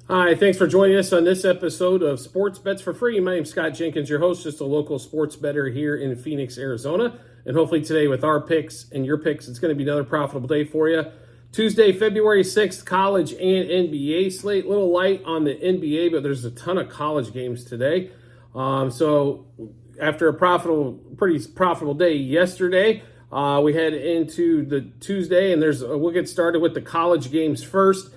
Hi, thanks for joining us on this episode of Sports Bets for Free. My name's Scott Jenkins, your host, just a local sports bettor here in Phoenix, Arizona. And hopefully today with our picks and your picks, it's going to be another profitable day for you. Tuesday, February 6th, college and NBA slate. A little light on the NBA, but there's a ton of college games today. So after a pretty profitable day yesterday, we head into the Tuesday, and we'll get started with the college games first.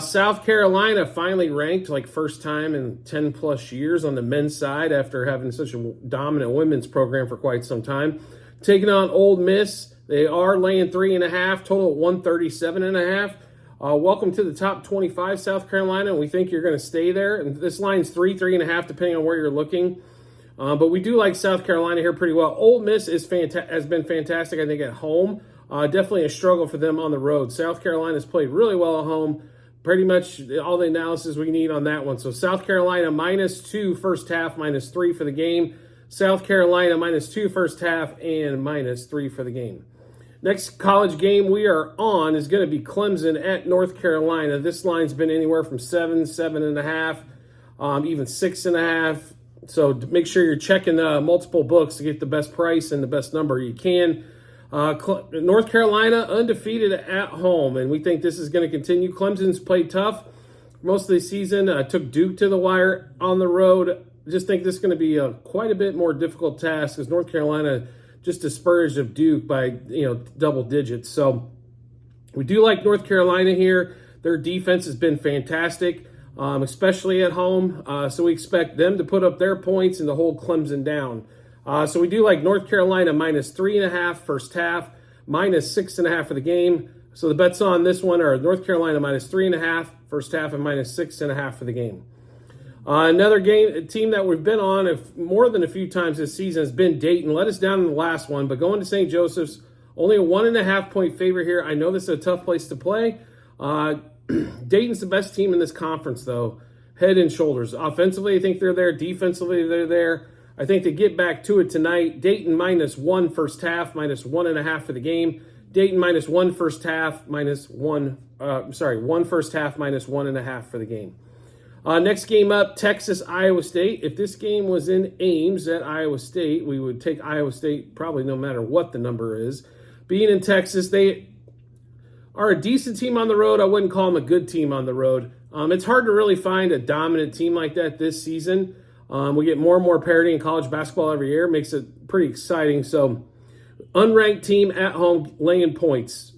South Carolina finally ranked like first time in 10 plus years on the men's side after having such a dominant women's program for quite some time. Taking on Ole Miss. They are laying 3.5, total 137.5. Welcome to the top 25, South Carolina. We think you're going to stay there. And this line's 3.5, depending on where you're looking. But we do like South Carolina here pretty well. Ole Miss has been fantastic, I think, at home. Definitely a struggle for them on the road. South Carolina's played really well at home. Pretty much all the analysis we need on that one. So South Carolina -2 first half, -3 for the game. South Carolina -2 first half and -3 for the game. Next college game we are on is going to be Clemson at North Carolina. This line's been anywhere from 7, 7.5, even 6.5. So make sure you're checking multiple books to get the best price and the best number you can. North Carolina undefeated at home, and we think this is going to continue. Clemson's played tough most of the season, took Duke to the wire on the road. Just think this is going to be quite a bit more difficult task because North Carolina just dispersed of Duke by double digits. So we do like North Carolina here. Their defense has been fantastic, especially at home. So we expect them to put up their points and to hold Clemson down. So we do like North Carolina -3.5 first half, -6.5 for the game. So the bets on this one are North Carolina -3.5 first half and -6.5 for the game. Another team that we've been on more than a few times this season has been Dayton. Let us down in the last one, but going to St. Joseph's, only a 1.5 point favorite here. I know this is a tough place to play. Dayton's the best team in this conference, though, head and shoulders. Offensively, I think they're there. Defensively, they're there. I think to get back to it tonight, Dayton -1 first half, -1.5 for the game. Dayton -1 first half, one first half, -1.5 for the game. Next game up, Texas, Iowa State. If this game was in Ames at Iowa State, we would take Iowa State probably no matter what the number is. Being in Texas, they are a decent team on the road. I wouldn't call them a good team on the road. It's hard to really find a dominant team like that this season. We get more and more parity in college basketball every year. Makes it pretty exciting. So, unranked team at home laying points.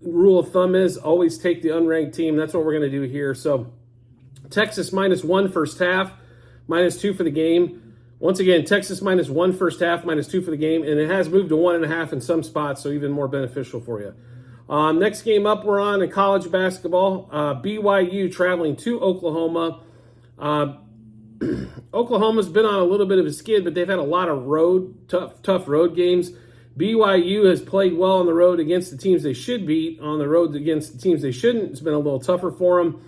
Rule of thumb is always take the unranked team. That's what we're going to do here. So, Texas -1 first half, -2 for the game. Once again, Texas -1 first half, -2 for the game. And it has moved to 1.5 in some spots, so even more beneficial for you. Next game up we're on in college basketball. BYU traveling to Oklahoma. Oklahoma's been on a little bit of a skid, but they've had a lot of tough road games. BYU has played well on the road against the teams they should beat. On the road against the teams they shouldn't, it's been a little tougher for them.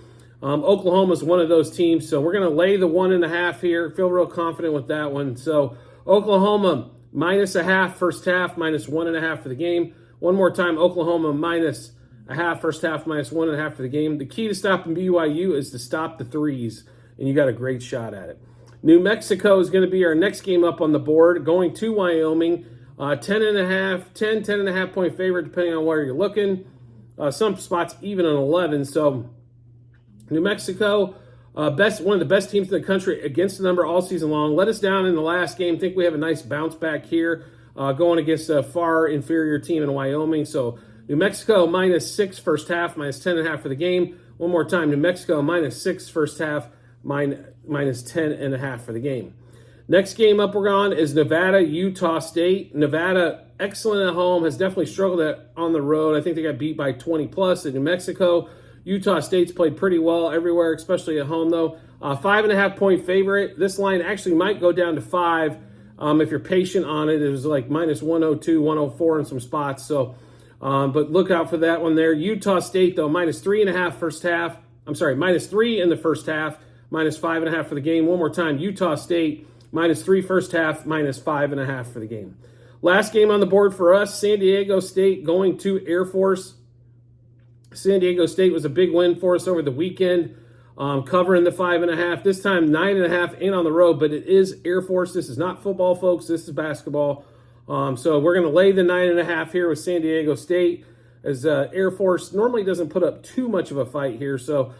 Oklahoma's one of those teams, so we're going to lay the 1.5 here. Feel real confident with that one. So Oklahoma -0.5 first half, -1.5 for the game. One more time, Oklahoma -0.5 first half, -1.5 for the game. The key to stopping BYU is to stop the threes, and you got a great shot at it. New Mexico is going to be our next game up on the board, going to Wyoming. 10.5 point favorite, depending on where you're looking. Some spots even an 11. So New Mexico, one of the best teams in the country against the number all season long. Let us down in the last game. Think we have a nice bounce back here going against a far inferior team in Wyoming. So New Mexico -6 first half, -10.5 for the game. One more time, New Mexico -6 first half, -10.5 for the game. Next game up we're on is Nevada, Utah State. Nevada, excellent at home, has definitely struggled on the road. I think they got beat by 20 plus in New Mexico. Utah State's played pretty well everywhere, especially at home though. 5.5 point favorite. This line actually might go down to 5 if you're patient on it. It was like -102, 104 in some spots. So, but look out for that one there. Utah State though, -3.5 first half. -3 in the first half. -5.5 for the game. One more time, Utah State, -3 first half, -5.5 for the game. Last game on the board for us, San Diego State going to Air Force. San Diego State was a big win for us over the weekend. covering the 5.5. This time 9.5 and on the road, but it is Air Force. This is not football, folks. This is basketball. So we're going to lay the 9.5 here with San Diego State, as Air Force normally doesn't put up too much of a fight here. So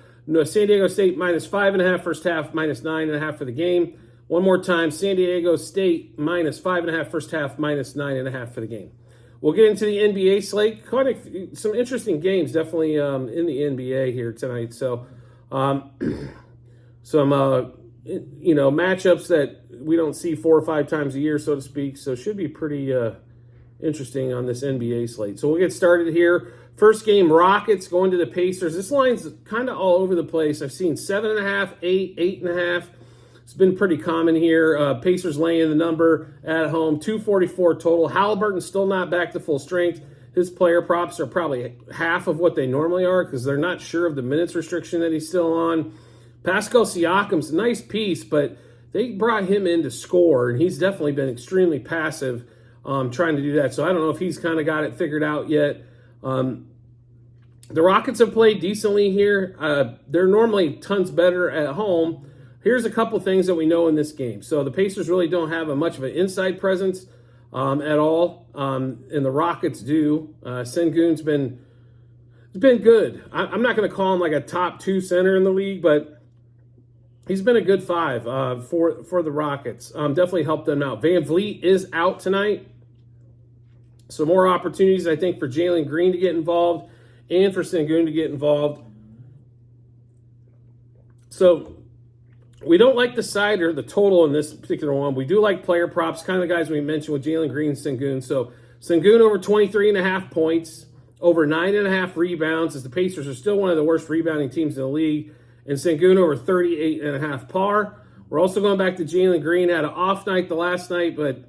San Diego State minus 5.5 first half, minus 9.5 for the game. One more time, San Diego State minus 5.5 first half, minus 9.5 for the game. We'll get into the NBA slate. Quite some interesting games, definitely in the NBA here tonight. So some matchups that we don't see 4 or 5 times a year, so to speak. So it should be pretty interesting on this NBA slate. So we'll get started here. First game, Rockets going to the Pacers. This line's kind of all over the place. I've seen 7.5, 8, 8.5. It's been pretty common here. Pacers laying the number at home, 244 total. Halliburton's still not back to full strength. His player props are probably half of what they normally are because they're not sure of the minutes restriction that he's still on. Pascal Siakam's a nice piece, but they brought him in to score, and he's definitely been extremely passive trying to do that. So I don't know if he's kind of got it figured out yet. The Rockets have played decently here. They're normally tons better at home. Here's a couple things that we know in this game. So the Pacers really don't have much of an inside presence at all, and the Rockets do. Sengun's been good. I'm not going to call him like a top 2 center in the league, but he's been a good 5 for the Rockets. Definitely helped them out. Van Vliet is out tonight. So more opportunities, I think, for Jalen Green to get involved and for Sengun to get involved. So we don't like the side or the total in this particular one. We do like player props, kind of the guys we mentioned with Jalen Green and Sengun. So Sengun over 23.5 points, over 9.5 rebounds, as the Pacers are still one of the worst rebounding teams in the league, and Sengun over 38.5 par. We're also going back to Jalen Green. Had an off night the last night, but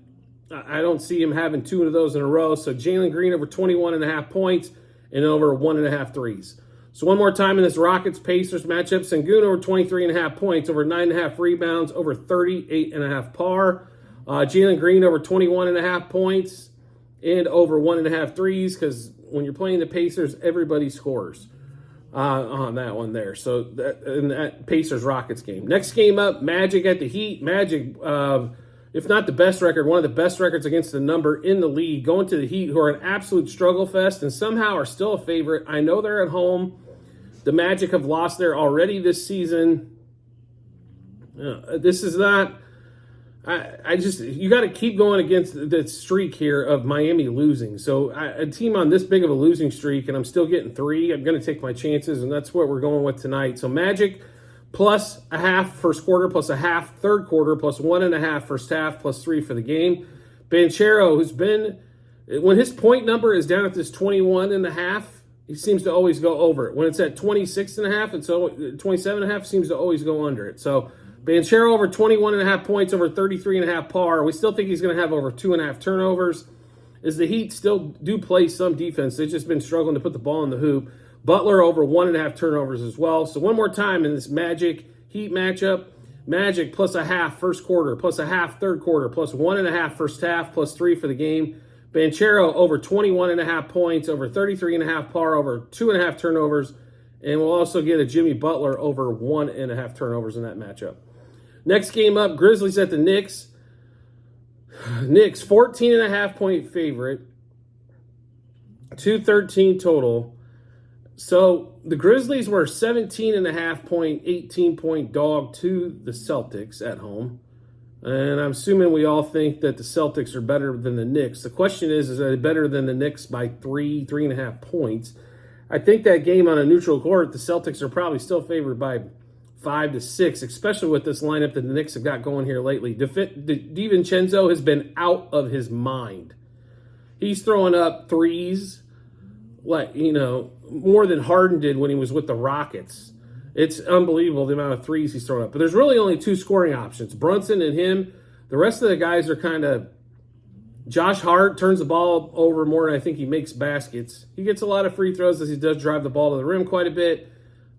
I don't see him having 2 of those in a row. So Jalen Green over 21.5 points and over 1.5 threes. So one more time in this Rockets-Pacers matchup, Sengun over 23.5 points, over 9.5 rebounds, over 38.5 par. Jalen Green over 21.5 points and over 1.5 threes, because when you're playing the Pacers, everybody scores on that one there. So in that Pacers-Rockets game. Next game up, Magic at the Heat. Magic, if not the best record, one of the best records against the number in the league, going to the Heat, who are an absolute struggle fest and somehow are still a favorite. I know they're at home. The Magic have lost there already this season. This is not... you got to keep going against the streak here of Miami losing. So a team on this big of a losing streak, and I'm still getting 3, I'm going to take my chances, and that's what we're going with tonight. So Magic plus a half first quarter, plus a half third quarter, plus 1.5 first half, plus 3 for the game. Banchero, who's been... When his point number is down at this 21.5, he seems to always go over it. When it's at 26.5, and so 27.5, seems to always go under it. So Banchero over 21.5 points, over 33.5 par. We still think he's going to have over 2.5 turnovers. As the Heat still do play some defense, they've just been struggling to put the ball in the hoop. Butler over 1.5 turnovers as well. So one more time in this Magic-Heat matchup, Magic plus a half first quarter, plus a half third quarter, plus 1.5 first half, plus 3 for the game. Banchero over 21.5 points, over 33.5 par, over 2.5 turnovers, and we'll also get a Jimmy Butler over 1.5 turnovers in that matchup. Next game up, Grizzlies at the Knicks. Knicks, 14.5 point favorite, 213 total. So the Grizzlies were 17.5 point, 18 point dog to the Celtics at home. And I'm assuming we all think that the Celtics are better than the Knicks. The question is they better than the Knicks by 3.5 points? I think that game on a neutral court, the Celtics are probably still favored by 5 to 6, especially with this lineup that the Knicks have got going here lately. DiVincenzo has been out of his mind. He's throwing up threes like, more than Harden did when he was with the Rockets. It's unbelievable the amount of threes he's throwing up. But there's really only 2 scoring options, Brunson and him. The rest of the guys are kind of... Josh Hart turns the ball over more than I think he makes baskets. He gets a lot of free throws as he does drive the ball to the rim quite a bit.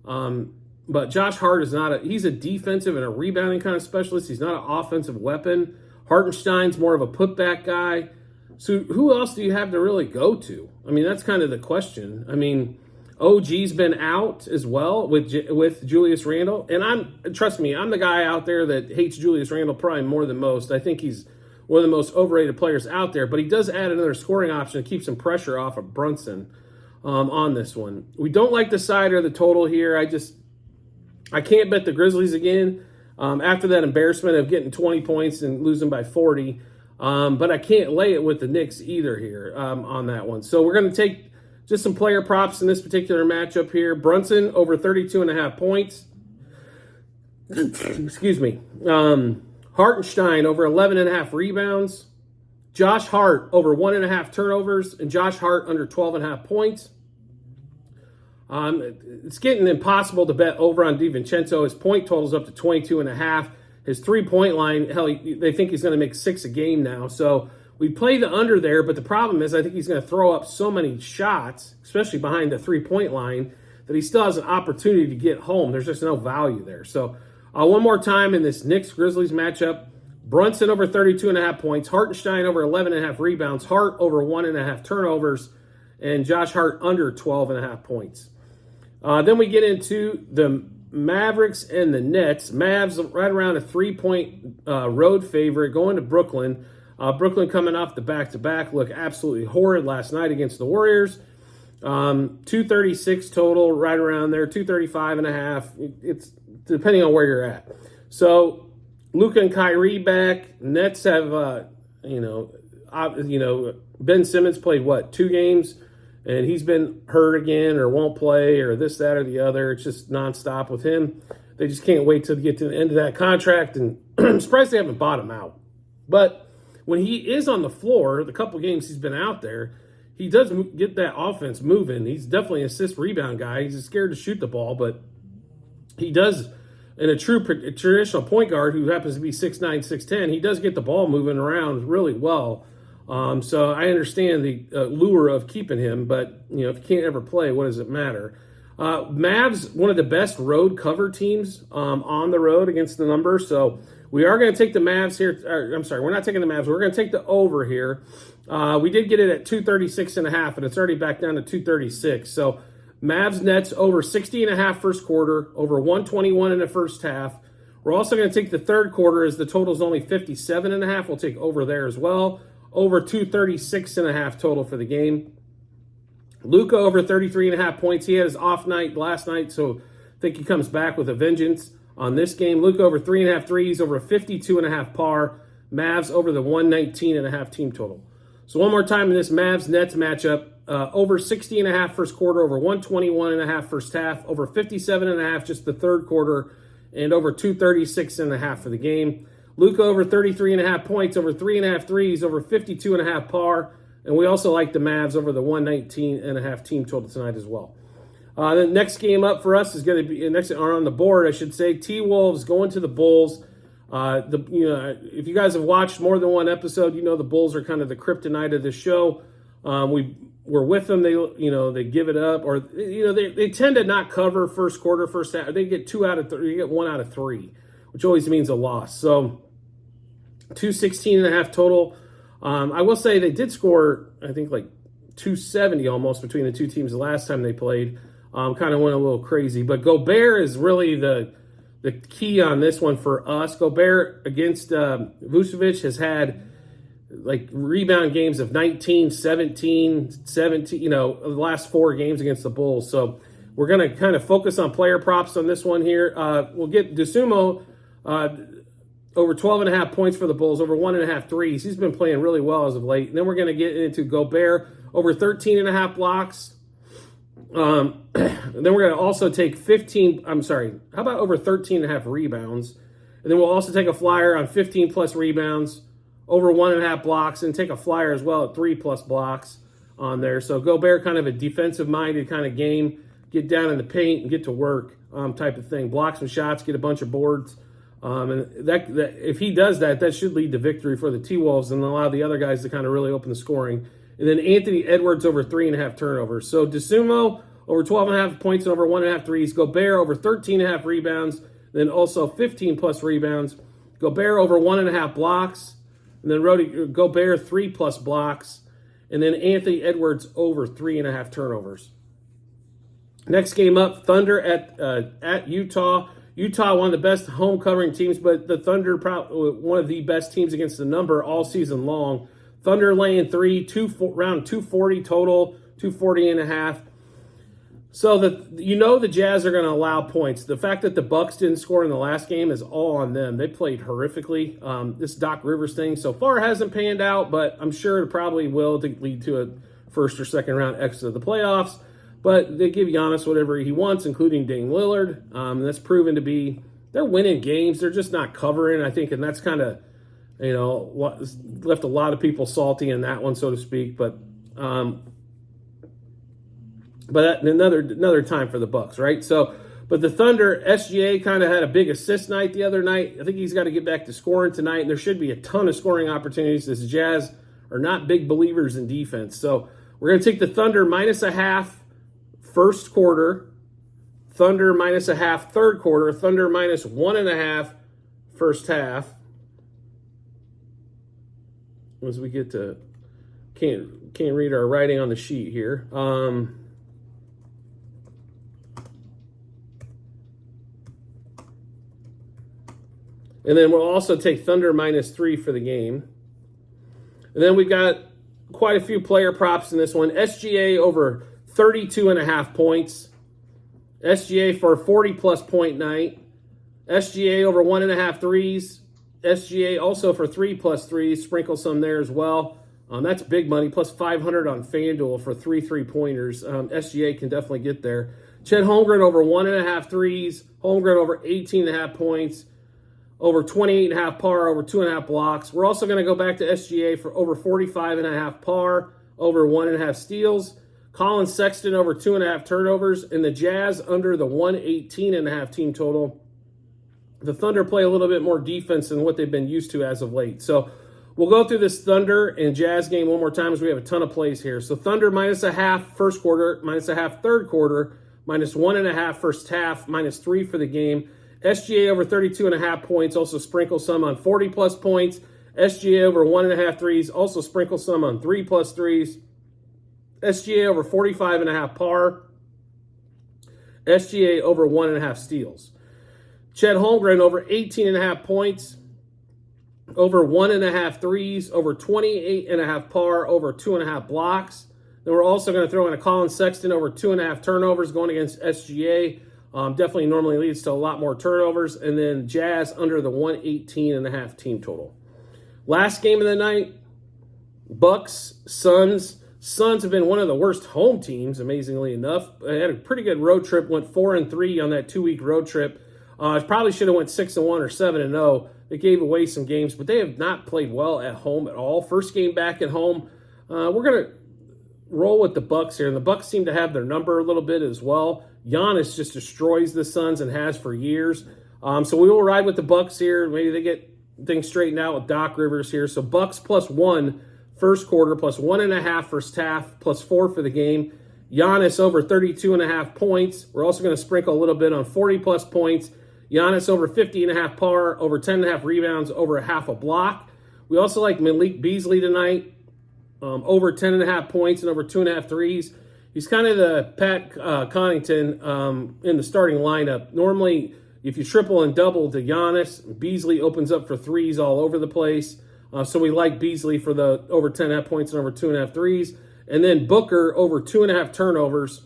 But Josh Hart is not he's a defensive and a rebounding kind of specialist. He's not an offensive weapon. Hartenstein's more of a putback guy. So who else do you have to really go to? I mean, that's kind of the question. I mean, OG's been out as well with Julius Randle. And trust me, I'm the guy out there that hates Julius Randle probably more than most. I think he's one of the most overrated players out there, but he does add another scoring option to keep some pressure off of Brunson on this one. We don't like the side or the total here. I can't bet the Grizzlies again after that embarrassment of getting 20 points and losing by 40. But I can't lay it with the Knicks either here on that one. So we're going to take just some player props in this particular matchup here. Brunson over 32.5 points. Excuse me. Hartenstein over 11.5 rebounds. Josh Hart over 1.5 turnovers. And Josh Hart under 12.5 points. It's getting impossible to bet over on DiVincenzo. His point total's up to 22.5. His three-point line, hell, they think he's going to make 6 a game now. So we play the under there, but the problem is I think he's going to throw up so many shots, especially behind the three-point line, that he still has an opportunity to get home. There's just no value there. So one more time in this Knicks-Grizzlies matchup, Brunson over 32.5 points, Hartenstein over 11.5 rebounds, Hart over 1.5 turnovers, and Josh Hart under 12.5 points. Then we get into the Mavericks and the Nets. Mavs right around a 3-point road favorite going to Brooklyn. Brooklyn coming off the back-to-back look absolutely horrid last night against the Warriors. 236 total, right around there, 235.5. It's depending on where you're at. So Luka and Kyrie back. Nets have, Ben Simmons played 2 games, and he's been hurt again or won't play or this, that, or the other. It's just nonstop with him. They just can't wait to get to the end of that contract, and I'm surprised they haven't bought him out. But when he is on the floor, the couple games he's been out there, he does get that offense moving. He's definitely an assist rebound guy. He's scared to shoot the ball, but he does, in a true traditional point guard who happens to be 6'9", 6'10", he does get the ball moving around really well. So I understand the lure of keeping him, but if you can't ever play, what does it matter? Mavs, one of the best road cover teams on the road against the number. So we are going to take the Mavs here. I'm sorry, we're not taking the Mavs. We're going to take the over here. We did get it at 236.5, and it's already back down to 236. So Mavs Nets over 60.5 first quarter, over 121 in the first half. We're also going to take the third quarter as the total is only 57.5. We'll take over there as well. Over 236.5 total for the game. Luka over 33.5 points. He had his off night last night, so I think he comes back with a vengeance on this game. Luka over 3.5 threes, over 52.5 par. Mavs over the 119.5 team total. So one more time in this Mavs-Nets matchup, over 60.5 first quarter, over 121.5 first half, over 57.5 just the third quarter, and over 236.5 for the game. Luka over 33.5 points, over 3.5 threes, over 52.5 par, and we also like the Mavs over the 119.5 team total tonight as well. The next game up for us is going to be next on the board, I should say. T-Wolves going to the Bulls. If you guys have watched more than one episode, the Bulls are kind of the kryptonite of the show. We're with them. They give it up, or they tend to not cover first quarter, first half. They get 2 out of 3. They get 1 out of 3, which always means a loss. So 216.5 total. I will say they did score, I think, like 270 almost between the two teams the last time they played. Kind of went a little crazy. But Gobert is really the key on this one for us. Gobert against Vucevic has had like rebound games of 19, 17, the last 4 games against the Bulls. So we're going to kind of focus on player props on this one here. We'll get DeSumo over 12.5 points for the Bulls, over 1.5 threes. He's been playing really well as of late. And then we're going to get into Gobert over 13.5 blocks. And then we're going to also take how about over 13.5 rebounds? And then we'll also take a flyer on 15-plus rebounds, over 1.5 blocks, and take a flyer as well at 3+ blocks on there. So Gobert, kind of a defensive-minded kind of game, get down in the paint and get to work type of thing. Block some shots, get a bunch of boards. And that if he does that, that should lead to victory for the T-Wolves and allow the other guys to kind of really open the scoring. And then Anthony Edwards over 3.5 turnovers. So DeSumo over 12.5 points and over 1.5 threes. Gobert over 13.5 rebounds. Then also 15-plus rebounds. Gobert over 1.5 blocks. And then Gobert 3+ blocks. And then Anthony Edwards over 3.5 turnovers. Next game up, Thunder at Utah. Utah, one of the best home covering teams, but the Thunder, one of the best teams against the number all season long. Thunder laying 3, around 240 total, 240.5. So the Jazz are going to allow points. The fact that the Bucks didn't score in the last game is all on them. They played horrifically. This Doc Rivers thing so far hasn't panned out, but I'm sure it probably will lead to a first or second round exit of the playoffs. But they give Giannis whatever he wants, including Dame Lillard. That's proven to be, they're winning games. They're just not covering, I think, and that's kind of, left a lot of people salty in that one, so to speak. But another time for the Bucks, right? So, but the Thunder, SGA kind of had a big assist night the other night. I think he's got to get back to scoring tonight, and there should be a ton of scoring opportunities. The Jazz are not big believers in defense. So we're going to take the Thunder -0.5 first quarter, Thunder -0.5 third quarter, Thunder -1.5 first half. As we get to, can't read our writing on the sheet here. And then we'll also take Thunder -3 for the game. And then we got quite a few player props in this one. SGA over 32.5 points. SGA for a 40-plus point night. SGA over 1.5 threes. SGA also for 3+ threes. Sprinkle some there as well. That's big money, plus 500 on FanDuel for 3 3-pointers. SGA can definitely get there. Chet Holmgren over 1.5 threes. Holmgren over 18.5 points. Over 28.5 par, over 2.5 blocks. We're also going to go back to SGA for over 45.5 par, over 1.5 steals. Colin Sexton over 2.5 turnovers. And the Jazz under the 118.5 team total. The Thunder play a little bit more defense than what they've been used to as of late. So we'll go through this Thunder and Jazz game one more time as we have a ton of plays here. So Thunder -0.5 first quarter, -0.5 third quarter, -1.5 first half, -3 for the game. SGA over 32.5 points, also sprinkle some on 40-plus points. SGA over 1.5 threes, also sprinkle some on 3+ threes. SGA over 45.5 par. SGA over 1.5 steals. Chet Holmgren over 18.5 points, over 1.5 threes, over 28.5 par, over 2.5 blocks. Then we're also going to throw in a Colin Sexton over 2.5 turnovers going against SGA. Definitely normally leads to a lot more turnovers. And then Jazz under the 118.5 team total. Last game of the night, Bucks, Suns. Suns have been one of the worst home teams, amazingly enough. They had a pretty good road trip, went 4-3 on that 2-week road trip. Probably should have went 6-1 or 7-0. They gave away some games, but they have not played well at home at all. First game back at home. We're going to roll with the Bucks here, and the Bucks seem to have their number a little bit as well. Giannis just destroys the Suns and has for years. So we will ride with the Bucks here. Maybe they get things straightened out with Doc Rivers here. So Bucks +1 first quarter, +1.5 first half, +4 for the game. Giannis over 32.5 points. We're also going to sprinkle a little bit on 40-plus points. Giannis over 50.5 par, over 10.5 rebounds, over 0.5 block. We also like Malik Beasley tonight, over 10.5 points and over 2.5 threes. He's kind of the Pat Connaughton in the starting lineup. Normally, if you triple and double to Giannis, Beasley opens up for threes all over the place. So we like Beasley for the over 10.5 points and over 2.5 threes. And then Booker over 2.5 turnovers,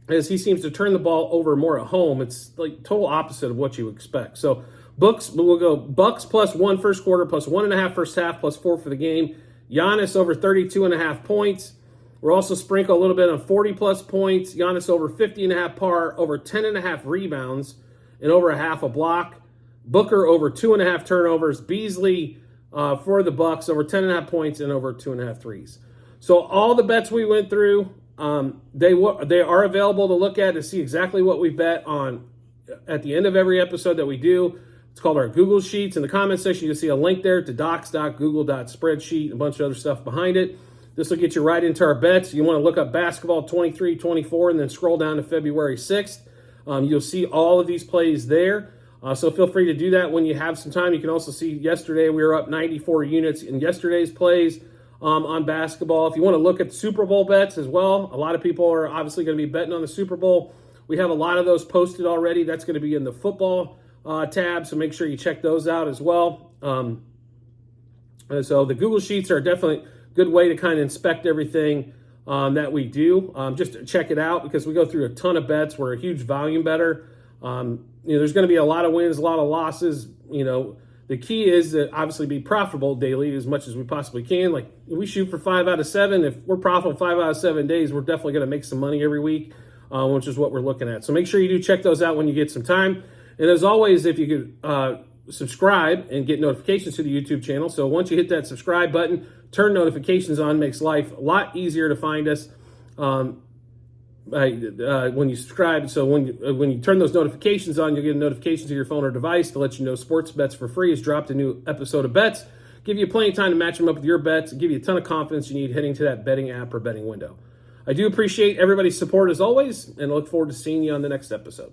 as he seems to turn the ball over more at home. It's like total opposite of what you expect. So we'll go Bucks +1 first quarter, +1.5 first half, +4 for the game. Giannis over 32.5 points. We're also sprinkle a little bit on 40-plus points. Giannis over 50.5 par, over 10.5 rebounds, and over 0.5 block. Booker over 2.5 turnovers. Beasley for the Bucks over 10.5 points and over 2.5 threes. So all the bets we went through, they are available to look at to see exactly what we bet on at the end of every episode that we do. It's called our Google Sheets. In the comment section, you'll see a link there to docs.google.spreadsheet, a bunch of other stuff behind it. This will get you right into our bets. You want to look up basketball 23, 24, and then scroll down to February 6th. You'll see all of these plays there. So feel free to do that when you have some time. You can also see yesterday we were up 94 units in yesterday's plays. on basketball. If you want to look at Super Bowl bets as well, a lot of people are obviously going to be betting on the Super Bowl. We have a lot of those posted already. That's going to be in the football tab, so make sure you check those out as well. So the Google Sheets are definitely a good way to kind of inspect everything that we do. Just check it out because we go through a ton of bets. We're a huge volume better. There's going to be a lot of wins, a lot of losses. The key is to obviously be profitable daily as much as we possibly can. Like we shoot for 5 out of 7. If we're profitable 5 out of 7 days, we're definitely going to make some money every week, which is what we're looking at. So make sure you do check those out when you get some time. And as always, if you could subscribe and get notifications to the YouTube channel. So once you hit that subscribe button, turn notifications on, makes life a lot easier to find us when you subscribe. So when you turn those notifications on, you'll get a notification to your phone or device to let you know Sports Bets for Free has dropped a new episode of bets. Give you plenty of time to match them up with your bets and give you a ton of confidence you need heading to that betting app or betting window. I do appreciate everybody's support as always, and I look forward to seeing you on the next episode.